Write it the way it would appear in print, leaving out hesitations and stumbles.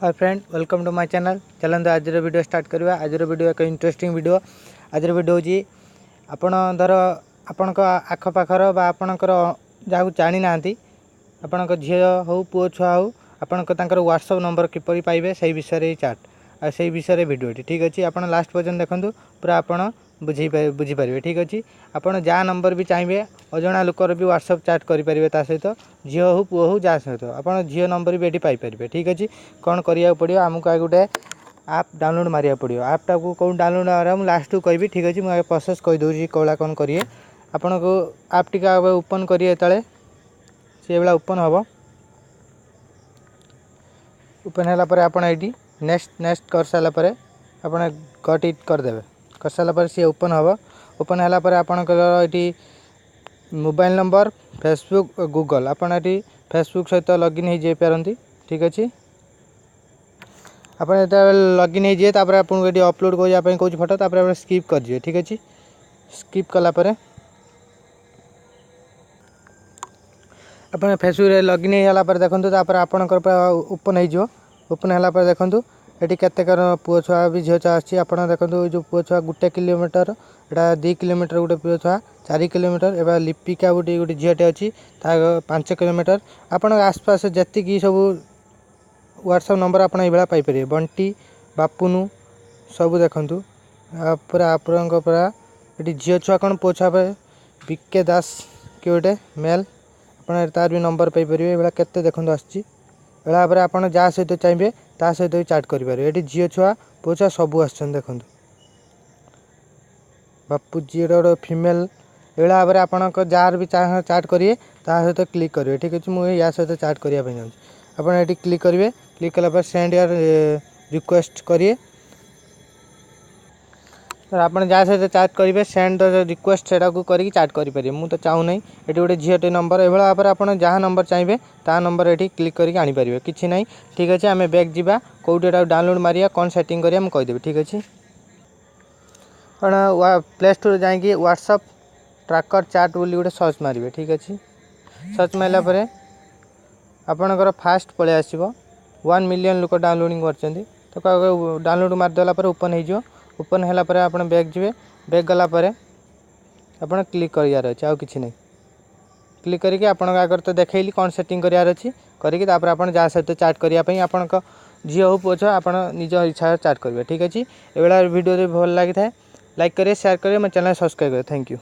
Hi friend, welcome to my channel. चलते आज video start करवा। आज वीडियो एक इंटरेस्टिंग वीडियो। आज वीडियो हूँ आपण धर आपण आखपाखर आपणकर जहाँ जानी ना आपण झील हो पुओ छुआ हो आपण व्हाट्सएप नंबर किपर पाइबे से विषय चार्ट से विषय वीडियो ठीक अच्छे। आप लास्ट पर्यटन देखूँ पूरा आपड़ बुझीपारे ठीक अच्छे। आपड़ जहाँ नंबर भी चाहिए अजा लोकर भी व्हाट्सएप चैट करेंगे सहित झील हो पुओ हो जहाँ सहित आप झील नंबर भी ये पाइपर ठीक अच्छे। कौन करा पड़ो आमको गोटे आप डाउनलोड मारिया पड़ो। आपटा को कौन डाउनलोड मारा मुझे लास्ट को कहि ठीक अच्छे। मुझे प्रोसेस कहीदे कौला कौन करेंगे आपन को आप टी ओपन करेंगे जो से भाया ओपन हम ओपन है आप नेक्स्ट नेक्स्ट कर सारापर आप गट इट करदे कर सारापर सी ओपन हम ओपन है आपंकर ये मोबाइल नंबर फेसबुक गूगल आपड़ ये फेसबुक सहित लॉगिन हो जापारती ठीक अच्छे। आप लॉगिन हो जाए आपको ये अपलोड करने कौन फोटो तापर स्किप कर ठीक अच्छे। स्किप कलापर आप फेसबुक लॉगिन होगापर देखो आपंकर ओपन हो ओपन है देखो ये केतेकर पुओ छुआ भी झील छुआ आसी आप देखो जो पुओ छुआ 1 किलोमीटर एटा 2 किलोमीटर गोटे पुओ छुआ 4 किलोमीटर एवं लिपिका गोटे गोटे झीलटे अच्छी 5 किलोमीटर आपण आसपास जी सब व्हाट्सएप नंबर आप पाइपर बंटी बापुनु सब देखूँ पूरा आपको पूरा ये झील छुआ कौन पुओ छुआ बीके दास कि गोटे मेल आप तार भी नंबर पाइपर ये केते देखो आसी भाई आप जहाँ सहित चाहिए ता सहित भी चाट करेंगे। ये झील छुआ पुओ छुआ सब आस देखो बापू जी गोटे फिमेल ये भाव में आप जार भी चाट करेंगे ता सहित क्लिक करेंगे ठीक अच्छे। मुझे या सहित चाट करने आप क्लिक करेंगे क्लिक कलापर सेंड यार रिक्वेस्ट करिए तो आप जहाँ सहित चाट करेंगे सेंड रिक्वेस्ट से करके चाट करेंगे। मुझे तो चाहूँ नहीं ये गोटे झीलटे नंबर ये भाव में आप जहाँ नंबर चाहिए ता नंबर ये क्लिक करके आनीपर कि ना ठीक अच्छे। आम बैक जावा कौटे डाउनलोड मारिया कौन सेटिंग करिया मुझे कहीदेवी ठीक अच्छे। प्ले स्टोर जाकि व्हाट्सएप ट्रैकर चाट बोली गोटे सर्च मारे ठीक अच्छे। सर्च मारापर आपणकर फास्ट पलि आसो 1 मिलियन लोक डाउनलोडिंग कर डाउनलोड मारदेला ओपन हो ओपन है आप बैक जी बैक गलापर आप क्लिक करार अच्छे आउ कि नहीं क्लिक करके आपण आगे तो देखली कौन सेटिंग करार अच्छी करके आप जहाँ सहित चाट करने आपण झील हो पुओ छुआ आप निज इच्छा चाट करेंगे ठीक अच्छे। ये वीडियो भल लगी था लाइक करें शेयर करें मेरे चैनल सब्सक्राइब करें। Thank you.